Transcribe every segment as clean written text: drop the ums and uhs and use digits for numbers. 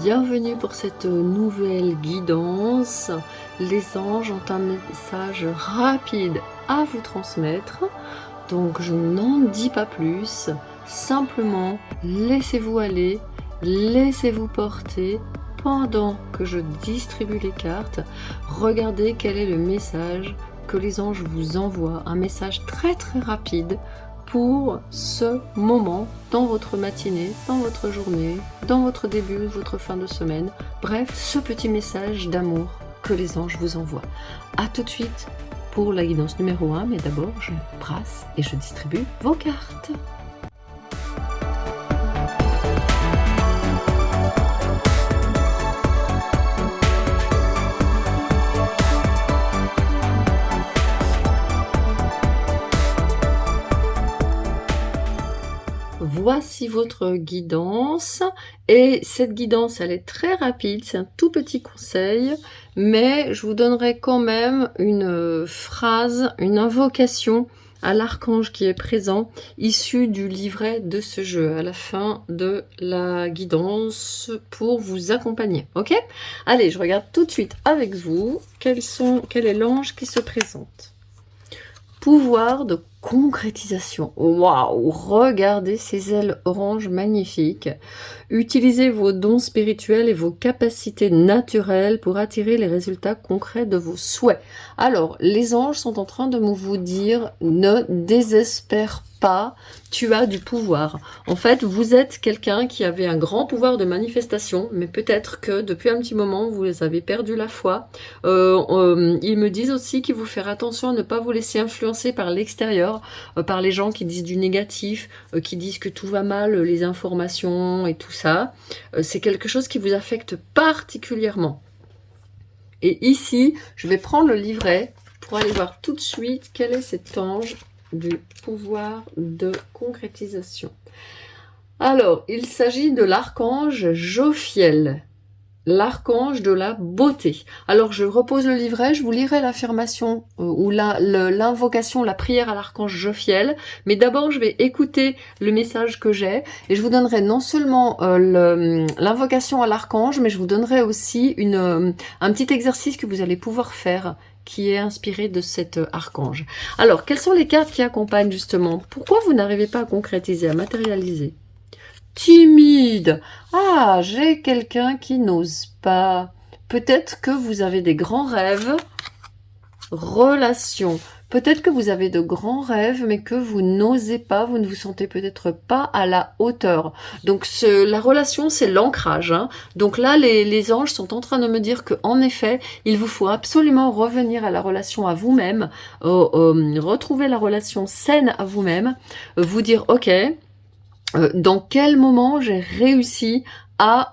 bienvenue pour cette nouvelle guidance. Les anges ont un message rapide à vous transmettre, donc je n'en dis pas plus. Simplement, laissez-vous aller, laissez-vous porter pendant que je distribue les cartes. Regardez quel est le message que les anges vous envoient, un message très rapide pour ce moment dans votre matinée, dans votre journée, dans votre début, votre fin de semaine. Bref, ce petit message d'amour que les anges vous envoient. À tout de suite pour la guidance numéro 1, mais d'abord je brasse et je distribue vos cartes. Voici votre guidance, et cette guidance elle est très rapide, c'est un tout petit conseil, mais je vous donnerai quand même une phrase, une invocation à l'archange qui est présent, issu du livret de ce jeu, à la fin de la guidance pour vous accompagner, ok? Allez, je regarde tout de suite avec vous quel est l'ange qui se présente. Pouvoir de concrétisation. Waouh! Regardez ces ailes orange magnifiques. Utilisez vos dons spirituels et vos capacités naturelles pour attirer les résultats concrets de vos souhaits. Alors, les anges sont en train de vous dire, ne désespère pas, tu as du pouvoir. En fait, vous êtes quelqu'un qui avait un grand pouvoir de manifestation, mais peut-être que depuis un petit moment, vous avez perdu la foi. Ils me disent aussi qu'il faut faire attention à ne pas vous laisser influencer par l'extérieur, par les gens qui disent du négatif, qui disent que tout va mal, les informations et tout ça. C'est quelque chose qui vous affecte particulièrement. Et ici, je vais prendre le livret pour aller voir tout de suite quel est cet ange du pouvoir de concrétisation. Alors, il s'agit de l'archange Jophiel, l'archange de la beauté. Alors, je repose le livret, je vous lirai l'affirmation ou l'invocation, la prière à l'archange Jophiel, mais d'abord, je vais écouter le message que j'ai, et je vous donnerai non seulement l'invocation à l'archange, mais je vous donnerai aussi un petit exercice que vous allez pouvoir faire, qui est inspiré de cet archange. Alors, quelles sont les cartes qui accompagnent justement? Pourquoi vous n'arrivez pas à concrétiser, à matérialiser? Timide. Ah, j'ai quelqu'un qui n'ose pas. Peut-être que vous avez des grands rêves. Relation. Peut-être que vous avez de grands rêves, mais que vous n'osez pas, vous ne vous sentez peut-être pas à la hauteur. Donc la relation, c'est l'ancrage. Hein. Donc là, les anges sont en train de me dire que, en effet, il vous faut absolument revenir à la relation à vous-même, retrouver la relation saine à vous-même, vous dire, ok, dans quel moment j'ai réussi à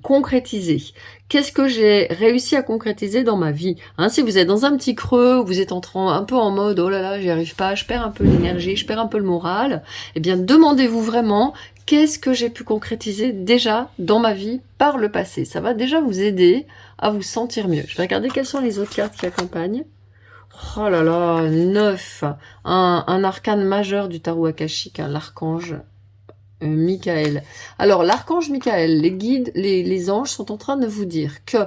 concrétiser. Qu'est-ce que j'ai réussi à concrétiser dans ma vie, hein? Si vous êtes dans un petit creux, vous êtes un peu en mode « Oh là là, j'y arrive pas, je perds un peu l'énergie, je perds un peu le moral », eh bien, demandez-vous vraiment « Qu'est-ce que j'ai pu concrétiser déjà dans ma vie par le passé ?» Ça va déjà vous aider à vous sentir mieux. Je vais regarder quelles sont les autres cartes qui accompagnent. Oh là là, 9, un arcane majeur du tarot akashique, hein, l'archange Michael. Alors, l'archange Michael, les guides, les anges sont en train de vous dire que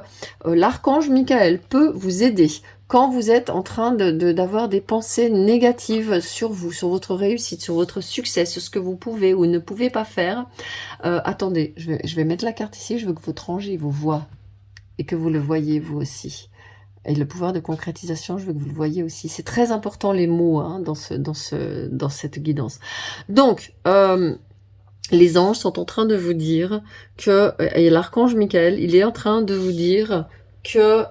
l'archange Michael peut vous aider quand vous êtes en train d'avoir des pensées négatives sur vous, sur votre réussite, sur votre succès, sur ce que vous pouvez ou ne pouvez pas faire. Attendez, je vais mettre la carte ici, je veux que votre ange vous voie et que vous le voyez vous aussi. Et le pouvoir de concrétisation, je veux que vous le voyez aussi. C'est très important les mots, hein, dans cette guidance. Donc, les anges sont en train de vous dire que, et l'archange Michael, il est en train de vous dire que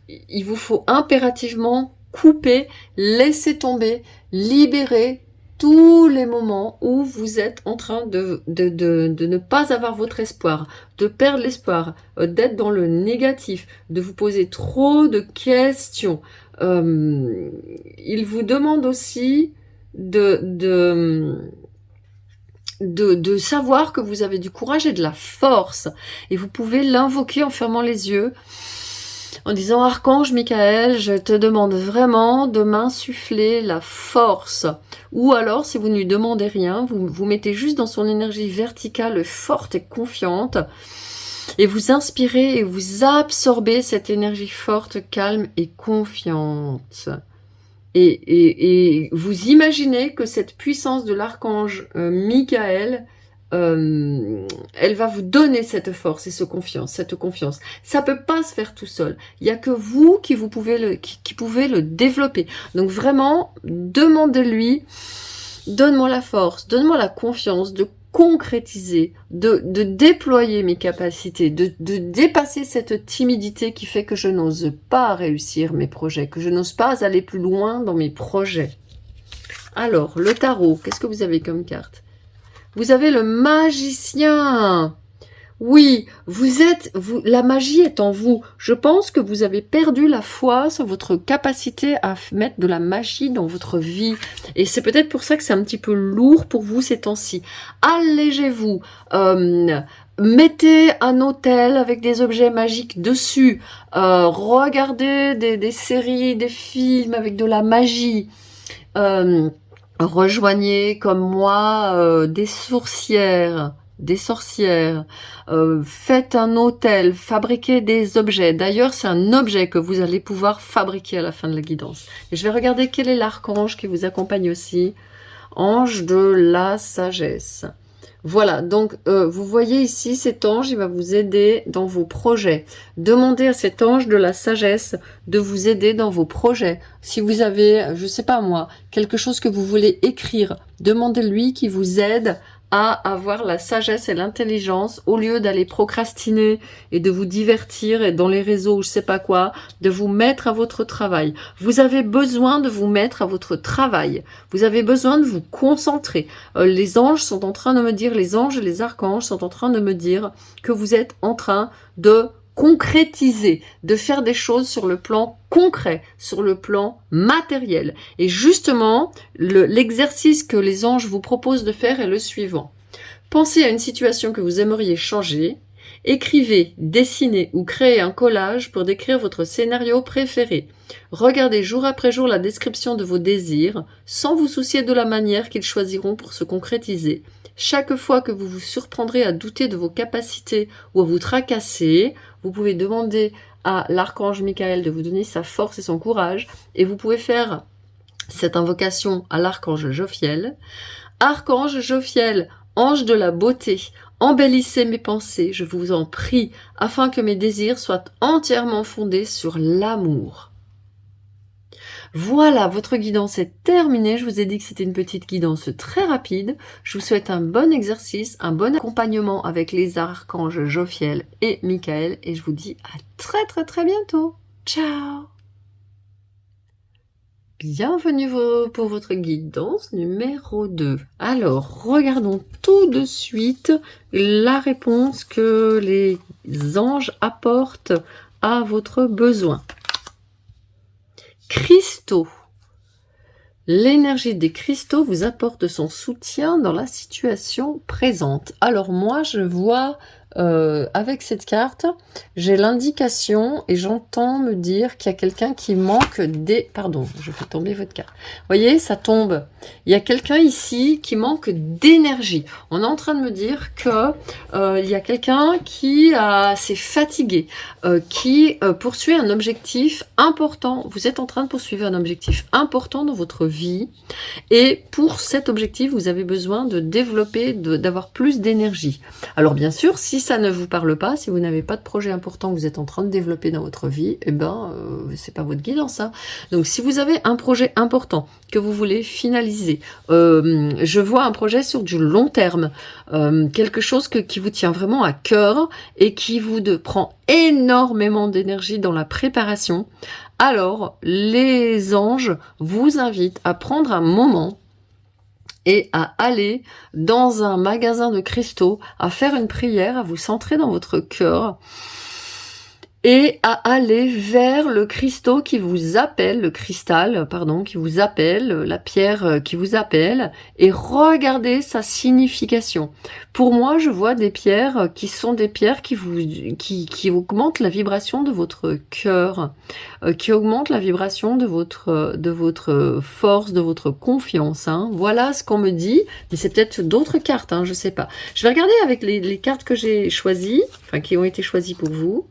il vous faut impérativement couper, laisser tomber, libérer tous les moments où vous êtes en train de ne pas avoir votre espoir, de perdre l'espoir, d'être dans le négatif, de vous poser trop de questions. Il vous demande aussi de savoir que vous avez du courage et de la force. Et vous pouvez l'invoquer en fermant les yeux. en disant Archange Michael, je te demande vraiment de m'insuffler la force. Ou alors, si vous ne lui demandez rien, vous vous mettez juste dans son énergie verticale, forte et confiante, et vous inspirez et vous absorbez cette énergie forte, calme et confiante. Et vous imaginez que cette puissance de l'archange Michael, elle va vous donner cette force et cette confiance. Ça peut pas se faire tout seul. Il y a que vous qui pouvez le développer. Donc vraiment, demandez-lui, donne-moi la force, donne-moi la confiance de concrétiser, de déployer mes capacités, de dépasser cette timidité qui fait que je n'ose pas réussir mes projets, que je n'ose pas aller plus loin dans mes projets. Alors, le tarot, qu'est-ce que vous avez comme carte? Vous avez le magicien. Oui, la magie est en vous. Je pense que vous avez perdu la foi sur votre capacité à mettre de la magie dans votre vie. Et c'est peut-être pour ça que c'est un petit peu lourd pour vous ces temps-ci. Allégez-vous. Mettez un hôtel avec des objets magiques dessus. Regardez des séries, des films avec de la magie. Rejoignez comme moi des sorcières, faites un hôtel, fabriquez des objets. D'ailleurs, c'est un objet que vous allez pouvoir fabriquer à la fin de la guidance. Et je vais regarder quel est l'archange qui vous accompagne aussi. Ange de la sagesse. Voilà, donc vous voyez ici cet ange, il va vous aider dans vos projets. Demandez à cet ange de la sagesse de vous aider dans vos projets. Si vous avez, je sais pas moi, quelque chose que vous voulez écrire, demandez-lui qu'il vous aide à avoir la sagesse et l'intelligence au lieu d'aller procrastiner et de vous divertir et dans les réseaux ou je sais pas quoi, de vous mettre à votre travail. Vous avez besoin de vous mettre à votre travail. Vous avez besoin de vous concentrer. Les anges sont en train de me dire, les anges et les archanges sont en train de me dire que vous êtes en train de concrétiser, de faire des choses sur le plan concret, sur le plan matériel. Et justement, l'exercice que les anges vous proposent de faire est le suivant. Pensez à une situation que vous aimeriez changer, écrivez, dessinez ou créez un collage pour décrire votre scénario préféré. Regardez jour après jour la description de vos désirs, sans vous soucier de la manière qu'ils choisiront pour se concrétiser. Chaque fois que vous vous surprendrez à douter de vos capacités ou à vous tracasser, vous pouvez demander à l'archange Michael de vous donner sa force et son courage, et vous pouvez faire cette invocation à l'archange Jophiel. Archange Jophiel, ange de la beauté, embellissez mes pensées, je vous en prie, afin que mes désirs soient entièrement fondés sur l'amour. Voilà, votre guidance est terminée. Je vous ai dit que c'était une petite guidance très rapide. Je vous souhaite un bon exercice, un bon accompagnement avec les archanges Jophiel et Michael. Et je vous dis à très bientôt. Ciao! Bienvenue pour votre guidance numéro 2. Alors, regardons tout de suite la réponse que les anges apportent à votre besoin. Cristaux. L'énergie des cristaux vous apporte son soutien dans la situation présente. Alors moi, je vois avec cette carte, j'ai l'indication et j'entends me dire qu'il y a quelqu'un qui manque des... Pardon, je fais tomber votre carte. Vous voyez, ça tombe. Il y a quelqu'un ici qui manque d'énergie. On est en train de me dire que il y a quelqu'un qui s'est fatigué, qui poursuit un objectif important. Vous êtes en train de poursuivre un objectif important dans votre vie. Et pour cet objectif, vous avez besoin de développer, d'avoir plus d'énergie. Alors bien sûr, si ça ne vous parle pas, si vous n'avez pas de projet important que vous êtes en train de développer dans votre vie, eh ben, c'est pas votre guidance, hein. Donc si vous avez un projet important que vous voulez finaliser, je vois un projet sur du long terme, quelque chose qui vous tient vraiment à cœur et qui vous prend énormément d'énergie dans la préparation, alors les anges vous invitent à prendre un moment et à aller dans un magasin de cristaux, à faire une prière, à vous centrer dans votre cœur et à aller vers le cristaux qui vous appelle, le cristal, pardon, qui vous appelle, la pierre qui vous appelle, et regardez sa signification. Pour moi, je vois des pierres qui sont des pierres qui augmentent la vibration de votre cœur, qui augmentent la vibration de votre force, de votre confiance. Hein. Voilà ce qu'on me dit, mais c'est peut-être d'autres cartes, hein, je sais pas. Je vais regarder avec les cartes que j'ai choisies, enfin qui ont été choisies pour vous.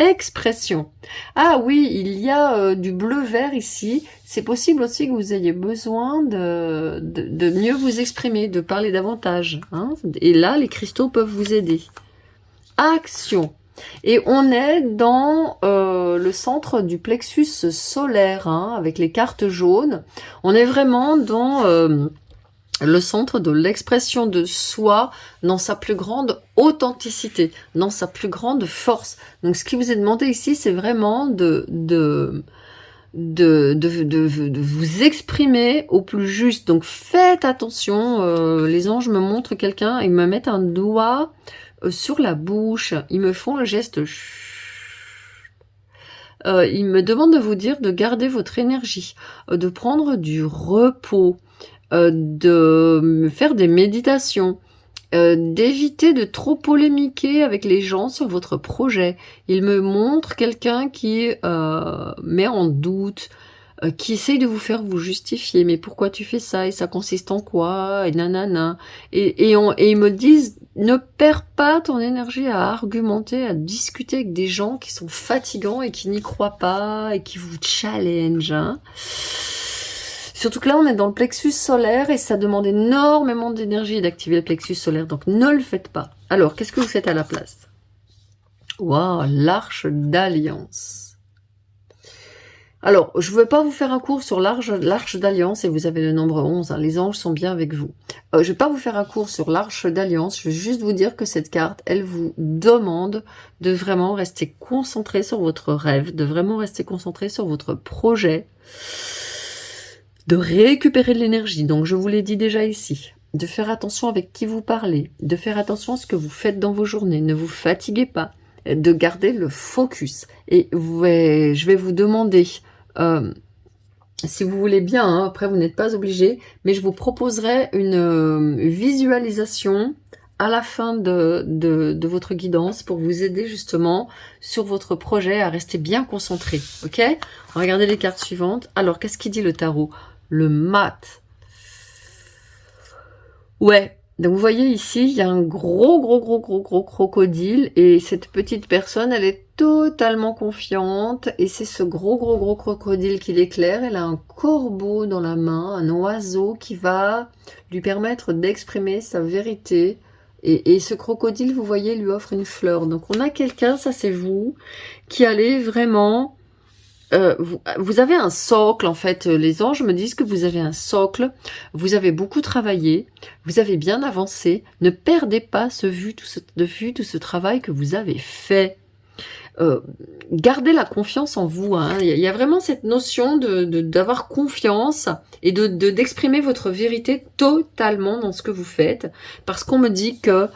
Expression. Ah oui, il y a du bleu-vert ici. C'est possible aussi que vous ayez besoin de mieux vous exprimer, de parler davantage. Hein. Et là, les cristaux peuvent vous aider. Action. Et on est dans le centre du plexus solaire, hein, avec les cartes jaunes. On est vraiment dans le centre de l'expression de soi dans sa plus grande authenticité, dans sa plus grande force. Donc ce qui vous est demandé ici, c'est vraiment de vous exprimer au plus juste. Donc faites attention, les anges me montrent quelqu'un, ils me mettent un doigt sur la bouche, ils me font le geste ils me demandent de vous dire de garder votre énergie, de prendre du repos, de faire des méditations, d'éviter de trop polémiquer avec les gens sur votre projet. Il me montre quelqu'un qui met en doute, qui essaye de vous faire vous justifier. Mais pourquoi tu fais ça? Et ça consiste en quoi? Et nanana. Et ils me disent, ne perds pas ton énergie à argumenter, à discuter avec des gens qui sont fatigants et qui n'y croient pas et qui vous challenge. Hein. Surtout que là, on est dans le plexus solaire et ça demande énormément d'énergie d'activer le plexus solaire. Donc, ne le faites pas. Alors, qu'est-ce que vous faites à la place? Waouh, l'arche d'alliance. Alors, je ne veux pas vous faire un cours sur l'arche d'alliance et vous avez le nombre 11. Hein, les anges sont bien avec vous. Je ne vais pas vous faire un cours sur l'arche d'alliance. Je veux juste vous dire que cette carte, elle vous demande de vraiment rester concentré sur votre rêve, de vraiment rester concentré sur votre projet, de récupérer de l'énergie. Donc, je vous l'ai dit déjà ici. De faire attention avec qui vous parlez. De faire attention à ce que vous faites dans vos journées. Ne vous fatiguez pas. De garder le focus. Et je vais vous demander, si vous voulez bien, hein, après vous n'êtes pas obligé, mais je vous proposerai une visualisation à la fin de votre guidance pour vous aider justement sur votre projet à rester bien concentré. Ok? Regardez les cartes suivantes. Alors, qu'est-ce qu'il dit le tarot? Le mat. Ouais. Donc vous voyez ici, il y a un gros crocodile et cette petite personne, elle est totalement confiante et c'est ce gros crocodile qui l'éclaire. Elle a un corbeau dans la main, un oiseau qui va lui permettre d'exprimer sa vérité. Et ce crocodile, vous voyez, lui offre une fleur. Donc on a quelqu'un, ça c'est vous, qui allez vraiment... vous avez un socle, en fait, les anges me disent que vous avez un socle, vous avez beaucoup travaillé, vous avez bien avancé, ne perdez pas de vue tout ce travail que vous avez fait. Gardez la confiance en vous, hein. Il y a vraiment cette notion d'avoir confiance et d'exprimer votre vérité totalement dans ce que vous faites, parce qu'on me dit que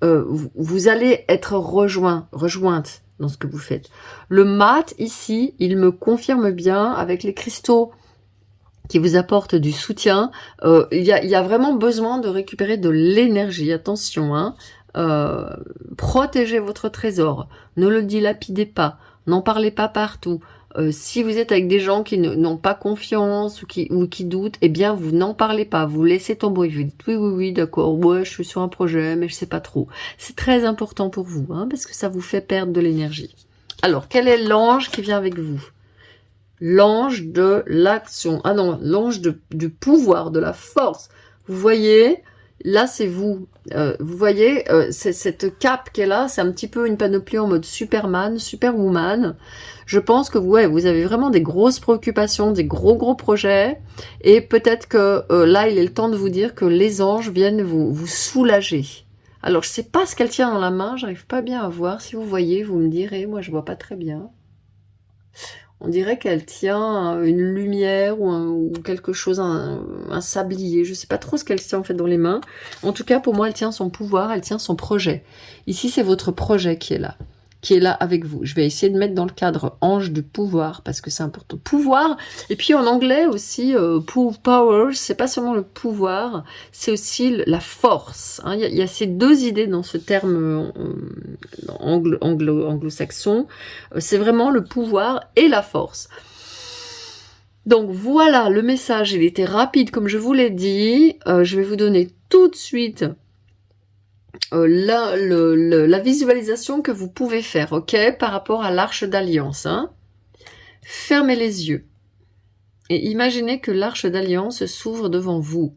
vous allez être rejointe dans ce que vous faites. Le mat, ici, il me confirme bien, avec les cristaux qui vous apportent du soutien, il y a vraiment besoin de récupérer de l'énergie. Attention, hein. Protégez votre trésor. Ne le dilapidez pas. N'en parlez pas partout. Si vous êtes avec des gens qui n'ont pas confiance ou qui doutent, eh bien, vous n'en parlez pas. Vous laissez tomber. Vous dites oui, d'accord, ouais, je suis sur un projet, mais je sais pas trop. C'est très important pour vous, hein, parce que ça vous fait perdre de l'énergie. Alors, quel est l'ange qui vient avec vous? L'ange de l'action. Ah non, l'ange du pouvoir, de la force. Vous voyez, là, c'est vous. Vous voyez, cette cape qui est là, c'est un petit peu une panoplie en mode Superman, Superwoman. Je pense que vous avez vraiment des grosses préoccupations, des gros projets. Et peut-être que là, il est le temps de vous dire que les anges viennent vous soulager. Alors, je sais pas ce qu'elle tient dans la main, j'arrive pas bien à voir. Si vous voyez, vous me direz, moi je vois pas très bien. On dirait qu'elle tient une lumière ou quelque chose, un sablier. Je sais pas trop ce qu'elle tient en fait dans les mains. En tout cas, pour moi, elle tient son pouvoir, elle tient son projet. Ici, c'est votre projet qui est là. qui est là avec vous. Je vais essayer de mettre dans le cadre ange du pouvoir, parce que c'est important. Pouvoir, et puis en anglais aussi, power, c'est pas seulement le pouvoir, c'est aussi la force. Hein. Il y a ces deux idées dans ce terme anglo-saxon. C'est vraiment le pouvoir et la force. Donc voilà, le message, il était rapide comme je vous l'ai dit. Je vais vous donner tout de suite la visualisation que vous pouvez faire, ok, par rapport à l'arche d'alliance. Hein. Fermez les yeux et imaginez que l'arche d'alliance s'ouvre devant vous.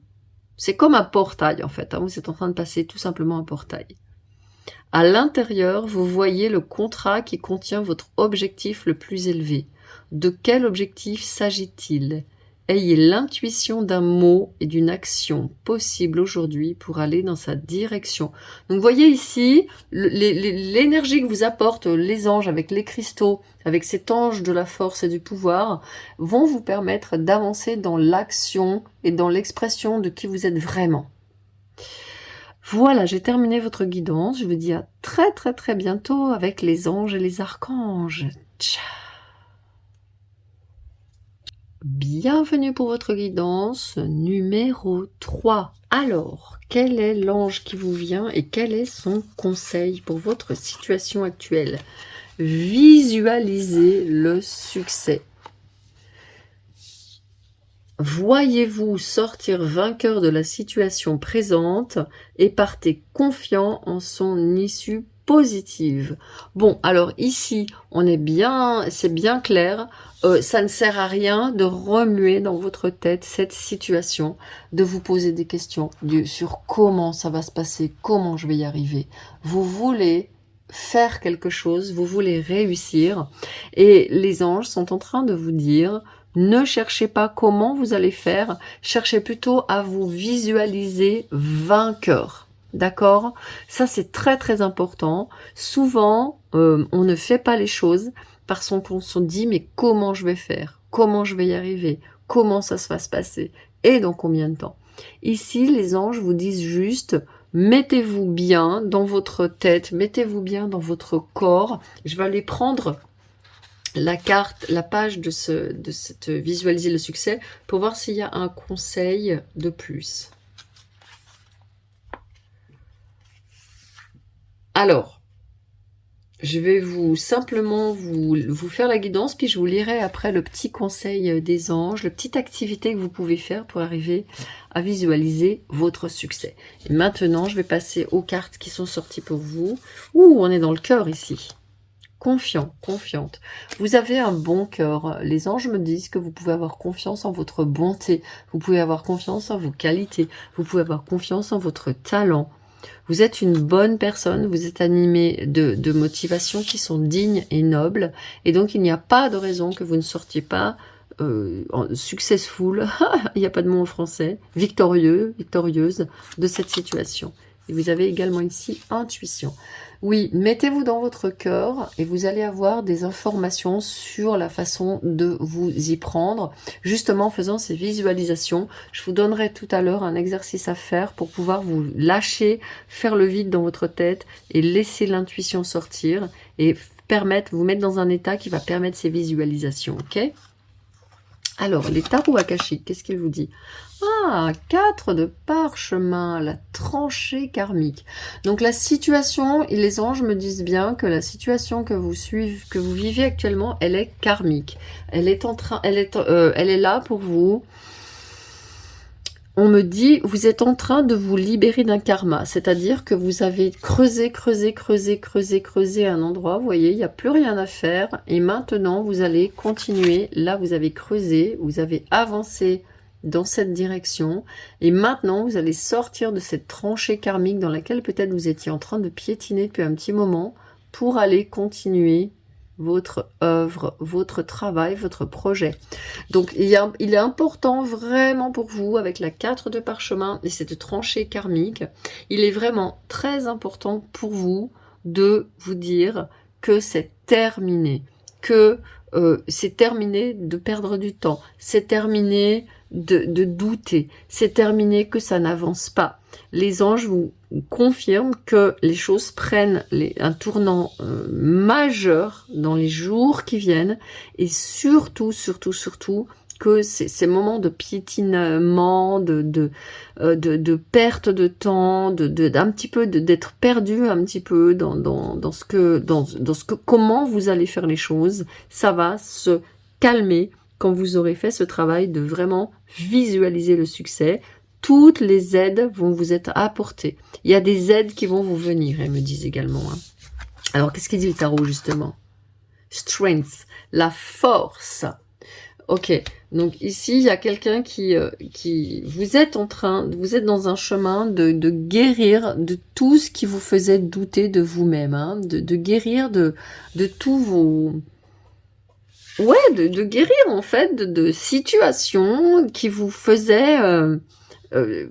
C'est comme un portail en fait. Hein. Vous êtes en train de passer tout simplement un portail. À l'intérieur, vous voyez le contrat qui contient votre objectif le plus élevé. De quel objectif s'agit-il? Ayez l'intuition d'un mot et d'une action possible aujourd'hui pour aller dans sa direction. Donc vous voyez ici, l'énergie que vous apportent les anges avec les cristaux, avec cet ange de la force et du pouvoir, vont vous permettre d'avancer dans l'action et dans l'expression de qui vous êtes vraiment. Voilà, j'ai terminé votre guidance. Je vous dis à très très très bientôt avec les anges et les archanges. Ciao. Bienvenue pour votre guidance numéro 3. Alors, quel est l'ange qui vous vient et quel est son conseil pour votre situation actuelle? Visualisez le succès. Voyez-vous sortir vainqueur de la situation présente et partez confiant en son issue positive. Bon, alors ici, c'est bien clair, ça ne sert à rien de remuer dans votre tête cette situation, de vous poser des questions sur comment ça va se passer, comment je vais y arriver. Vous voulez faire quelque chose, vous voulez réussir, et les anges sont en train de vous dire: ne cherchez pas comment vous allez faire, cherchez plutôt à vous visualiser vainqueur. D'accord? Ça, c'est très très important. Souvent, on ne fait pas les choses parce qu'on se dit: mais comment je vais faire? Comment je vais y arriver? Comment ça va se passer? Et dans combien de temps? Ici, les anges vous disent juste: mettez-vous bien dans votre tête, mettez-vous bien dans votre corps. Je vais aller prendre la carte, la page de cette visualiser le succès pour voir s'il y a un conseil de plus. Alors, je vais simplement vous faire la guidance, puis je vous lirai après le petit conseil des anges, la petite activité que vous pouvez faire pour arriver à visualiser votre succès. Et maintenant, je vais passer aux cartes qui sont sorties pour vous. Ouh, on est dans le cœur ici. Confiant, confiante. Vous avez un bon cœur. Les anges me disent que vous pouvez avoir confiance en votre bonté. Vous pouvez avoir confiance en vos qualités. Vous pouvez avoir confiance en votre talent. Vous êtes une bonne personne. Vous êtes animé de motivations qui sont dignes et nobles. Et donc, il n'y a pas de raison que vous ne sortiez pas successful. Il n'y a pas de mot en français. Victorieux, victorieuse de cette situation. Et vous avez également ici intuition. Oui, mettez-vous dans votre cœur et vous allez avoir des informations sur la façon de vous y prendre, justement en faisant ces visualisations. Je vous donnerai tout à l'heure un exercice à faire pour pouvoir vous lâcher, faire le vide dans votre tête et laisser l'intuition sortir et vous mettre dans un état qui va permettre ces visualisations, ok? Alors, les tarots akashiques, qu'est-ce qu'il vous dit? Ah, 4 de parchemin, la tranchée karmique. Donc la situation, et les anges me disent bien que la situation que vous vivez actuellement, elle est karmique. Elle est là pour vous. On me dit, vous êtes en train de vous libérer d'un karma, c'est-à-dire que vous avez creusé un endroit, vous voyez, il n'y a plus rien à faire, et maintenant vous allez continuer, là vous avez creusé, vous avez avancé dans cette direction, et maintenant vous allez sortir de cette tranchée karmique dans laquelle peut-être vous étiez en train de piétiner depuis un petit moment, pour aller continuer votre œuvre, votre travail, votre projet. Donc il est important vraiment pour vous, avec la 4 de parchemin et cette tranchée karmique, il est vraiment très important pour vous de vous dire que c'est terminé, que c'est terminé de perdre du temps, c'est terminé de douter. C'est terminé, que ça n'avance pas. Les anges vous confirment que les choses prennent un tournant majeur dans les jours qui viennent, et surtout, que ces moments de piétinement, de perte de temps, d'un petit peu d'être perdu un petit peu dans ce que comment vous allez faire les choses, ça va se calmer quand vous aurez fait ce travail de vraiment visualiser le succès. Toutes les aides vont vous être apportées. Il y a des aides qui vont vous venir, elles me disent également. Hein. Alors, qu'est-ce qu'il dit le tarot, justement? Strength, la force. Ok, donc ici, il y a quelqu'un qui vous êtes dans un chemin de guérir de tout ce qui vous faisait douter de vous-même, hein, de guérir de tous vos... Ouais, de guérir, en fait, de situations qui vous faisaient... il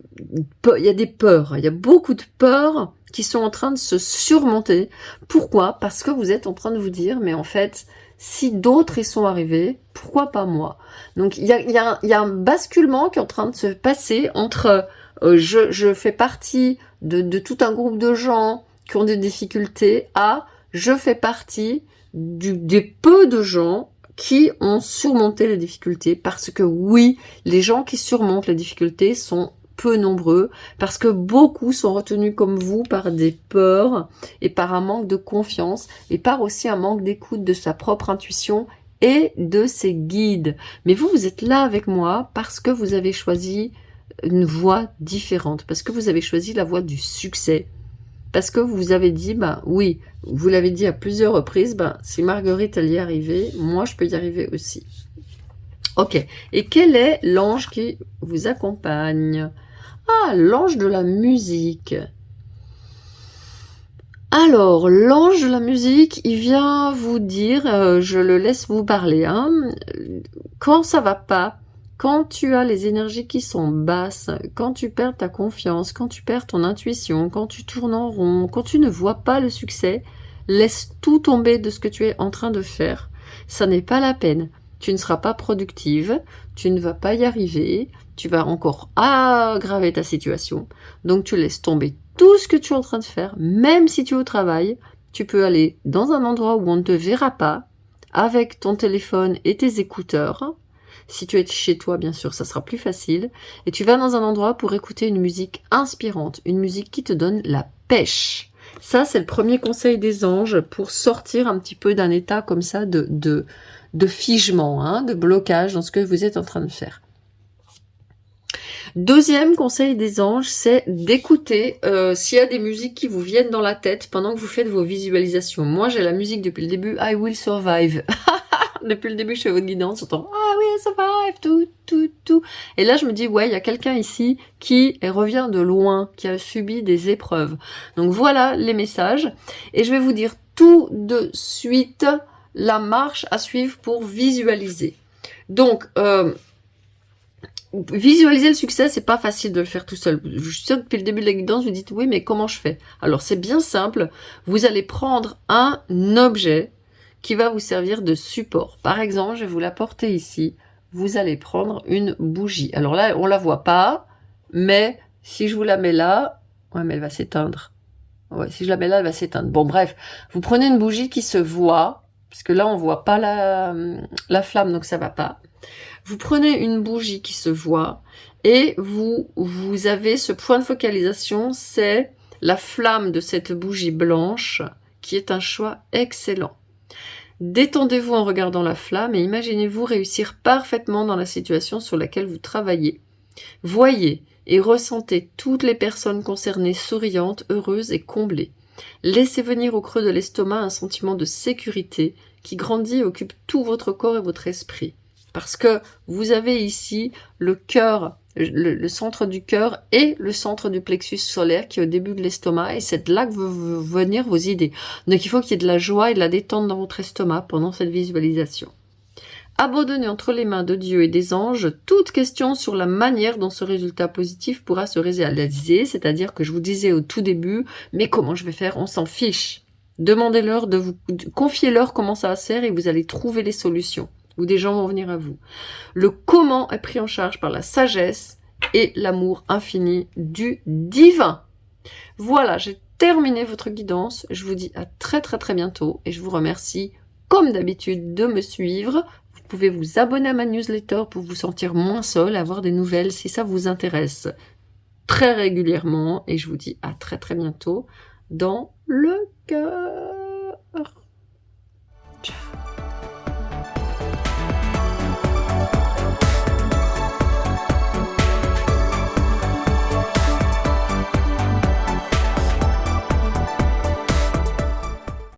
y a des peurs, il y a beaucoup de peurs qui sont en train de se surmonter. Pourquoi? Parce que vous êtes en train de vous dire, mais en fait, si d'autres y sont arrivés, pourquoi pas moi? Donc il y a un basculement qui est en train de se passer entre je fais partie de tout un groupe de gens qui ont des difficultés à je fais partie des peu de gens qui ont surmonté les difficultés, parce que oui, les gens qui surmontent les difficultés sont peu nombreux, parce que beaucoup sont retenus comme vous par des peurs et par un manque de confiance et par aussi un manque d'écoute de sa propre intuition et de ses guides. Mais vous êtes là avec moi parce que vous avez choisi une voie différente, parce que vous avez choisi la voie du succès. Parce que vous avez dit, ben oui, vous l'avez dit à plusieurs reprises, ben si Marguerite elle y est arrivée, moi je peux y arriver aussi. Ok, et quel est l'ange qui vous accompagne? Ah, l'ange de la musique. Alors, l'ange de la musique, il vient vous dire, je le laisse vous parler, hein, quand ça va pas, quand tu as les énergies qui sont basses, quand tu perds ta confiance, quand tu perds ton intuition, quand tu tournes en rond, quand tu ne vois pas le succès, laisse tout tomber de ce que tu es en train de faire. Ça n'est pas la peine. Tu ne seras pas productive, tu ne vas pas y arriver, tu vas encore aggraver ta situation. Donc tu laisses tomber tout ce que tu es en train de faire, même si tu es au travail. Tu peux aller dans un endroit où on ne te verra pas, avec ton téléphone et tes écouteurs. Si tu es chez toi, bien sûr, ça sera plus facile. Et tu vas dans un endroit pour écouter une musique inspirante, une musique qui te donne la pêche. Ça, c'est le premier conseil des anges pour sortir un petit peu d'un état comme ça de figement, hein, de blocage dans ce que vous êtes en train de faire. Deuxième conseil des anges, c'est d'écouter s'il y a des musiques qui vous viennent dans la tête pendant que vous faites vos visualisations. Moi, j'ai la musique depuis le début, I Will Survive. Depuis le début, je fais votre guidance, j'entends I will survive, tout. Et là, je me dis, ouais, il y a quelqu'un ici qui revient de loin, qui a subi des épreuves. Donc voilà les messages. Et je vais vous dire tout de suite la marche à suivre pour visualiser. Donc, visualiser le succès, c'est pas facile de le faire tout seul. Je suis sûre que depuis le début de la guidance, vous dites, oui, mais comment je fais? Alors, c'est bien simple. Vous allez prendre un objet qui va vous servir de support. Par exemple, je vais vous l'apporter ici. Vous allez prendre une bougie. Alors là, on la voit pas, mais si je vous la mets là, ouais, mais elle va s'éteindre. Ouais, si je la mets là, elle va s'éteindre. Bon, bref, vous prenez une bougie qui se voit, parce que là, on voit pas la flamme, donc ça va pas. Vous prenez une bougie qui se voit, et vous avez ce point de focalisation, c'est la flamme de cette bougie blanche, qui est un choix excellent. Détendez-vous en regardant la flamme et imaginez-vous réussir parfaitement dans la situation sur laquelle vous travaillez. Voyez et ressentez toutes les personnes concernées souriantes, heureuses et comblées. Laissez venir au creux de l'estomac un sentiment de sécurité qui grandit et occupe tout votre corps et votre esprit. Parce que vous avez ici le cœur, le centre du cœur et le centre du plexus solaire qui est au début de l'estomac, et c'est de là que vont venir vos idées. Donc il faut qu'il y ait de la joie et de la détente dans votre estomac pendant cette visualisation. Abandonnez entre les mains de Dieu et des anges toute question sur la manière dont ce résultat positif pourra se réaliser, c'est-à-dire que je vous disais au tout début, mais comment je vais faire? On s'en fiche. Demandez-leur confiez-leur comment ça va se faire et vous allez trouver les solutions. ou des gens vont venir à vous. Le comment est pris en charge par la sagesse et l'amour infini du divin. Voilà, j'ai terminé votre guidance. Je vous dis à très très très bientôt et je vous remercie comme d'habitude de me suivre. Vous pouvez vous abonner à ma newsletter pour vous sentir moins seul, avoir des nouvelles si ça vous intéresse très régulièrement. Et je vous dis à très très bientôt dans le cœur. Ciao.